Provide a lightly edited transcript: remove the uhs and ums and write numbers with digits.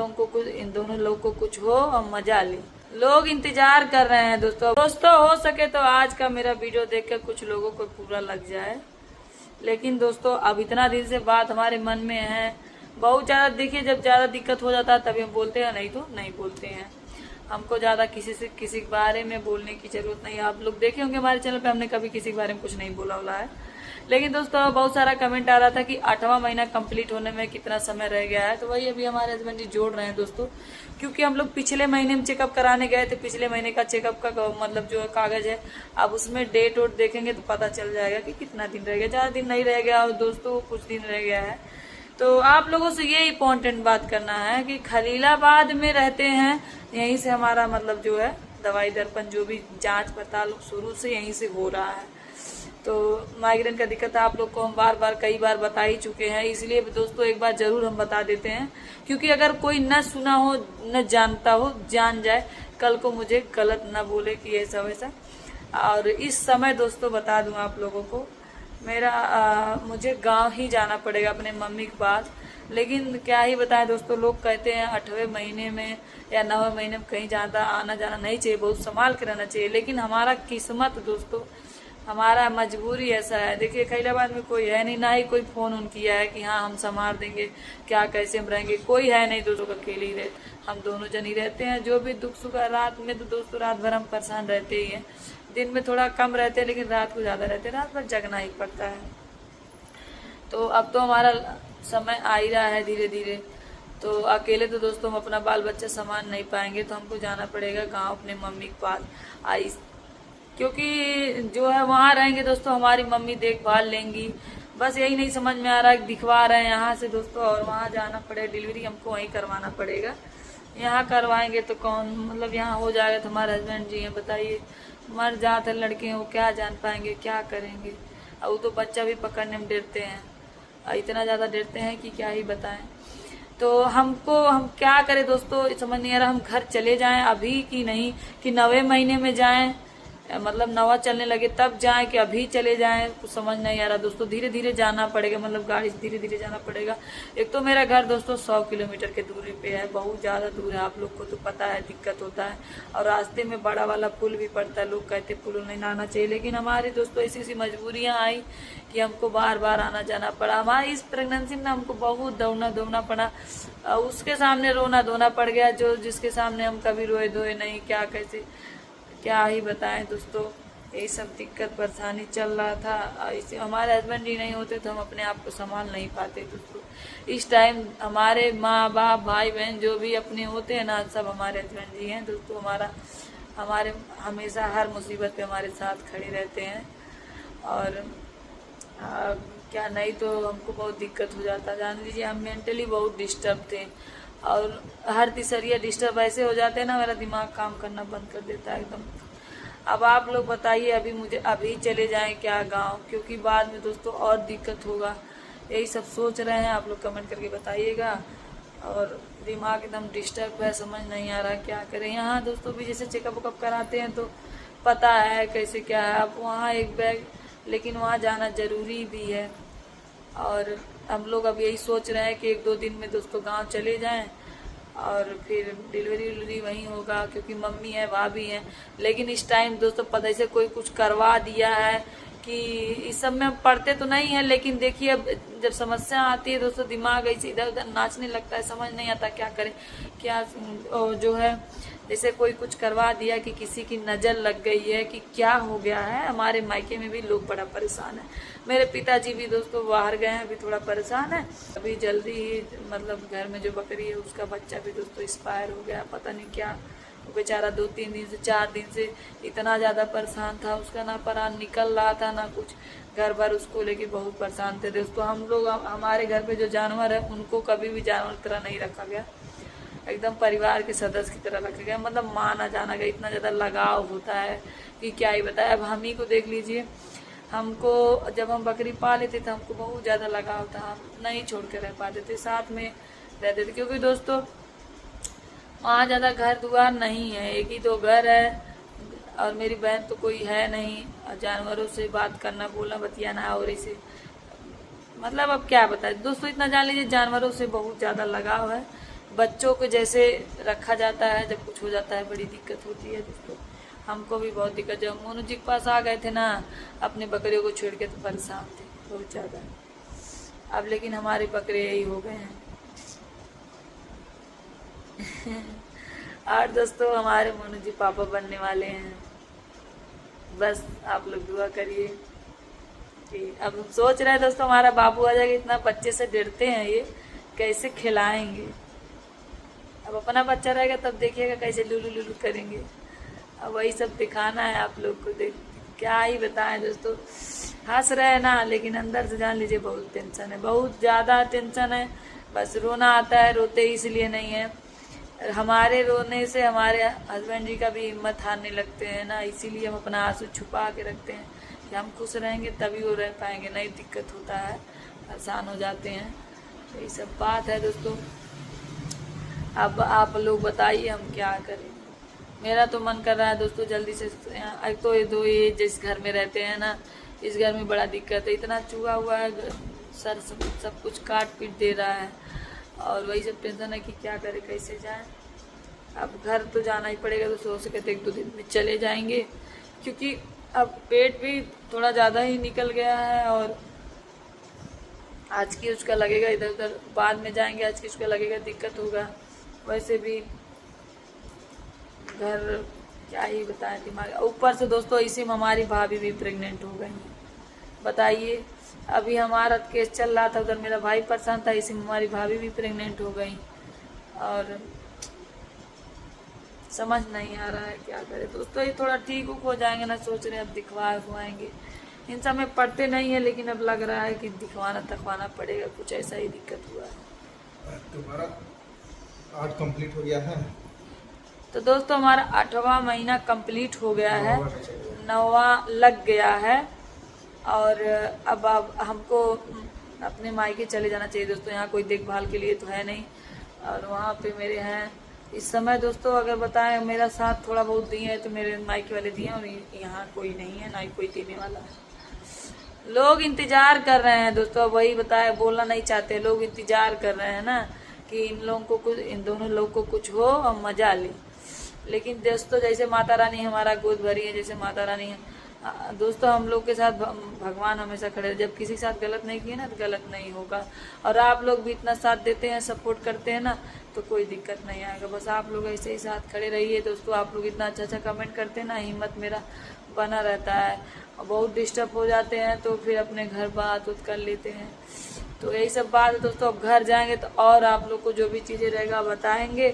इन दोनों लोग को कुछ हो और मजा ले। लोग इंतजार कर रहे हैं दोस्तों हो सके तो आज का मेरा वीडियो देखकर कुछ लोगों को पूरा लग जाए। लेकिन दोस्तों अब इतना दिन से बात हमारे मन में है, बहुत ज्यादा। देखिए जब ज्यादा दिक्कत हो जाता है तभी हम बोलते हैं, नहीं तो नहीं बोलते हैं। हमको ज्यादा किसी के बारे में बोलने की जरूरत नहीं है। आप लोग देखे होंगे हमारे चैनल पे हमने कभी किसी के बारे में कुछ नहीं बोला हुआ है। लेकिन दोस्तों बहुत सारा कमेंट आ रहा था कि 8वां महीना कंप्लीट होने में कितना समय रह गया है, तो वही अभी हमारे हस्बैंड जी जोड़ रहे हैं दोस्तों। क्योंकि हम लोग पिछले महीने में चेकअप कराने गए थे, पिछले महीने का चेकअप का मतलब जो कागज है, अब उसमें डेट वोट देखेंगे तो पता चल जाएगा कि कितना दिन रह गया। ज्यादा दिन नहीं रह गया दोस्तों, कुछ दिन रह गया है। तो आप लोगों से ये इम्पोर्टेंट बात करना है कि खलीलाबाद में रहते हैं, यहीं से हमारा मतलब जो है दवाई दर्पण जो भी जांच पड़ताल शुरू से यहीं से हो रहा है। तो माइग्रेन का दिक्कत आप लोग को हम कई बार बता ही चुके हैं, इसलिए दोस्तों एक बार जरूर हम बता देते हैं। क्योंकि अगर कोई न सुना हो न जानता हो, जान जाए, कल को मुझे गलत न बोले कि ऐसा वैसा। और इस समय दोस्तों बता दूं आप लोगों को, मुझे गांव ही जाना पड़ेगा अपने मम्मी के पास। लेकिन क्या ही बताएं दोस्तों, लोग कहते हैं 8वें महीने में या 9वें महीने में कहीं ज्यादा आना जाना नहीं चाहिए, बहुत संभाल के रहना चाहिए। लेकिन हमारा किस्मत दोस्तों, हमारा मजबूरी ऐसा है। देखिए खैलाबाद में कोई है नहीं, ना ही कोई फोन उन किया है कि हाँ हम संभाल देंगे, क्या कैसे हम रहेंगे, कोई है नहीं दोस्तों। अकेले ही रहे, हम दोनों जन ही रहते हैं। जो भी दुख सुख रात में तो दोस्तों रात भर हम परेशान रहते ही हैं। दिन में थोड़ा कम रहते हैं लेकिन रात को ज्यादा रहते हैं, रात भर जगना ही पड़ता है। तो अब तो हमारा समय आ ही रहा है धीरे धीरे। तो अकेले तो दोस्तों हम अपना बाल बच्चा संभाल नहीं पाएंगे, तो हमको जाना पड़ेगा गांव अपने मम्मी के पास। क्योंकि जो है वहाँ रहेंगे दोस्तों हमारी मम्मी देखभाल लेंगी। बस यही नहीं समझ में आ रहा है, दिखवा रहे हैं यहाँ से दोस्तों, और वहाँ जाना पड़ेगा। डिलीवरी हमको वहीं करवाना पड़ेगा। यहाँ करवाएंगे तो कौन मतलब यहाँ हो जाएगा तो हमारे हस्बैंड जी हैं, बताइए मर जाते लड़के हैं, वो क्या जान पाएंगे, क्या करेंगे। और वो तो बच्चा भी पकड़ने में डरते हैं, इतना ज्यादा डरते हैं कि क्या ही बताएं। तो हम क्या करें दोस्तों, समझ नहीं आ रहा। हम घर चले जाएं अभी कि नहीं, कि 9वें महीने में जाएं, मतलब 9वां चलने लगे तब जाएं, कि अभी चले जाएं, कुछ समझ नहीं आ रहा दोस्तों। धीरे धीरे जाना पड़ेगा, मतलब गाड़ी से धीरे धीरे जाना पड़ेगा। एक तो मेरा घर दोस्तों 100 किलोमीटर के दूरी पे है, बहुत ज्यादा दूर है। आप लोग को तो पता है दिक्कत होता है। और रास्ते में बड़ा वाला पुल भी पड़ता है, लोग कहते पुल नहीं आना चाहिए। लेकिन हमारी दोस्तों ऐसी मजबूरियां आई कि हमको बार बार आना जाना पड़ा। हमारी इस प्रेगनेंसी में हमको बहुत दौड़ना पड़ा, उसके सामने रोना धोना पड़ गया, जिसके सामने हम कभी रोए धोए नहीं। क्या ही बताएं दोस्तों, यही सब दिक्कत परेशानी चल रहा था। इसे हमारे हस्बैंड जी नहीं होते तो हम अपने आप को संभाल नहीं पाते दोस्तों। इस टाइम हमारे माँ बाप भाई बहन जो भी अपने होते हैं ना, सब हमारे हस्बैंड जी हैं दोस्तों। हमारे हमेशा हर मुसीबत पे हमारे साथ खड़े रहते हैं। और क्या नहीं तो हमको बहुत दिक्कत हो जाता। जान लीजिए हम मेंटली बहुत डिस्टर्ब थे, और हर तीसरिया डिस्टर्ब ऐसे हो जाते हैं ना, मेरा दिमाग काम करना बंद कर देता है एकदम। अब आप लोग बताइए अभी चले जाएं क्या गांव, क्योंकि बाद में दोस्तों और दिक्कत होगा। यही सब सोच रहे हैं, आप लोग कमेंट करके बताइएगा। और दिमाग एकदम डिस्टर्ब है, समझ नहीं आ रहा क्या करें। यहाँ दोस्तों भी जैसे चेकअप वेकअप कराते हैं तो पता है कैसे क्या है। अब वहाँ एक बैग, लेकिन वहाँ जाना जरूरी भी है। और हम लोग अब यही सोच रहे हैं कि 1-2 दिन में दोस्तों गांव चले जाएं, और फिर डिलीवरी वहीं होगा, क्योंकि मम्मी है भाभी है। लेकिन इस टाइम दोस्तों पता से कोई कुछ करवा दिया है कि इस सब में पढ़ते तो नहीं है। लेकिन देखिए अब जब समस्या आती है दोस्तों, दिमाग ऐसे इधर उधर नाचने लगता है, समझ नहीं आता क्या करें। क्या जो है जैसे कोई कुछ करवा दिया कि किसी की नजर लग गई है कि क्या हो गया है। हमारे मायके में भी लोग बड़ा परेशान है। मेरे पिताजी भी दोस्तों बाहर गए हैं, अभी थोड़ा परेशान है। अभी जल्दी ही मतलब घर में जो बकरी है उसका बच्चा भी दोस्तों एक्सपायर हो गया, पता नहीं क्या। बेचारा 2-3 दिन से 4 दिन से इतना ज्यादा परेशान था, उसका ना प्राण निकल रहा था ना कुछ। घर भर उसको लेके बहुत परेशान थे दोस्तों। हम लोग हमारे घर पे जो जानवर है उनको कभी भी जानवर की तरह नहीं रखा गया, एकदम परिवार के सदस्य की तरह रखा गया। मतलब माना जाना गया, इतना ज्यादा लगाव होता है कि क्या ही बताए। अब हम ही को देख लीजिए, हमको जब हम बकरी पाले थे तो हमको बहुत ज्यादा लगाव था, हम नहीं छोड़ के रह पाते थे, साथ में रहते थे। क्योंकि दोस्तों वहाँ ज्यादा घर दुआर नहीं है, एक ही तो घर है, और मेरी बहन तो कोई है नहीं। जानवरों से बात करना, बोलना, बतियाना, और इसे मतलब अब क्या बताए दोस्तों, इतना जान लीजिए जानवरों से बहुत ज्यादा लगाव है। बच्चों को जैसे रखा जाता है, जब कुछ हो जाता है बड़ी दिक्कत होती है दोस्तों। हमको भी बहुत दिक्कत, जब मोनू जी के पास आ गए थे ना अपने बकरियों को छोड़ के तो परेशान थे बहुत ज़्यादा। अब लेकिन हमारे बकरे यही हो गए हैं। और दोस्तों हमारे मोनू जी पापा बनने वाले हैं, बस आप लोग दुआ करिए कि अब हम सोच रहे हैं दोस्तों हमारा बाबू आ जाएगा, इतना बच्चे से डरते हैं ये, कैसे खिलाएंगे। अब अपना बच्चा रहेगा तब देखिएगा कैसे लुलू लुलू करेंगे। अब वही सब दिखाना है आप लोग को, देख क्या ही बताएं दोस्तों। हंस रहे हैं ना, लेकिन अंदर से जान लीजिए बहुत टेंशन है, बहुत ज़्यादा टेंशन है। बस रोना आता है, रोते इसलिए नहीं है, हमारे रोने से हमारे हस्बैंड जी का भी हिम्मत हारने लगते हैं ना, इसीलिए हम अपना आंसू छुपा के रखते हैं कि हम खुश रहेंगे तभी वो रह पाएंगे, नहीं दिक्कत होता है, परेशान हो जाते हैं। तो ये सब बात है दोस्तों। अब आप लोग बताइए हम क्या करें। मेरा तो मन कर रहा है दोस्तों जल्दी से, एक तो ये जिस घर में रहते हैं ना, इस घर में बड़ा दिक्कत है, इतना चूहा हुआ है, सर सब कुछ काट पीट दे रहा है, और वही सब टेंशन है कि क्या करें कैसे जाएं। अब घर तो जाना ही पड़ेगा दोस्तों, हो सके तो 1-2 दिन में चले जाएंगे, क्योंकि अब पेट भी थोड़ा ज़्यादा ही निकल गया है, और आज की उसका लगेगा, इधर उधर बाद में जाएंगे, आज की उसका लगेगा दिक्कत होगा। वैसे भी घर क्या ही बताएं, दिमाग ऊपर से दोस्तों इसी में हमारी भाभी भी प्रेग्नेंट हो गई। बताइए, अभी हमारा केस चल रहा था, उधर मेरा भाई परेशान था, इसी में हमारी भाभी भी प्रेग्नेंट हो गई, और समझ नहीं आ रहा है क्या करें दोस्तों। ये थोड़ा ठीक हो जाएंगे ना, सोच रहे हैं अब दिखवाएंगे। इन सब में पढ़ते नहीं है, लेकिन अब लग रहा है कि दिखवाना पड़ेगा, कुछ ऐसा ही दिक्कत हुआ है। तुम्हारा 8 कंप्लीट हो गया है, तो दोस्तों हमारा 8वां महीना कंप्लीट हो गया है, 9वां लग गया है, और अब हमको अपने मायके चले जाना चाहिए दोस्तों। यहाँ कोई देखभाल के लिए तो है नहीं, और वहाँ पे मेरे हैं इस समय दोस्तों, अगर बताएं मेरा साथ थोड़ा बहुत दिए है तो मेरे मायके वाले दिए, और यहाँ कोई नहीं है, ना ही कोई देने वाला है। लोग इंतजार कर रहे हैं दोस्तों, वही बताए, बोलना नहीं चाहते, लोग इंतजार कर रहे हैं ना कि इन दोनों लोग को कुछ हो और मजा ले। लेकिन दोस्तों जैसे माता रानी हमारा गोद भरी है, जैसे माता रानी है दोस्तों, हम लोग के साथ भगवान हमेशा खड़े हैं। जब किसी के साथ गलत नहीं किए ना तो गलत नहीं होगा, और आप लोग भी इतना साथ देते हैं, सपोर्ट करते हैं ना, तो कोई दिक्कत नहीं आएगा। बस आप लोग ऐसे ही साथ खड़े रहिए दोस्तों। आप लोग इतना अच्छा कमेंट करते हैं ना, हिम्मत मेरा बना रहता है। बहुत डिस्टर्ब हो जाते हैं तो फिर अपने घर बात कर लेते हैं। तो यही सब बात है दोस्तों। अब घर जाएंगे तो और आप लोग को जो भी चीज़ें रहेगा बताएंगे,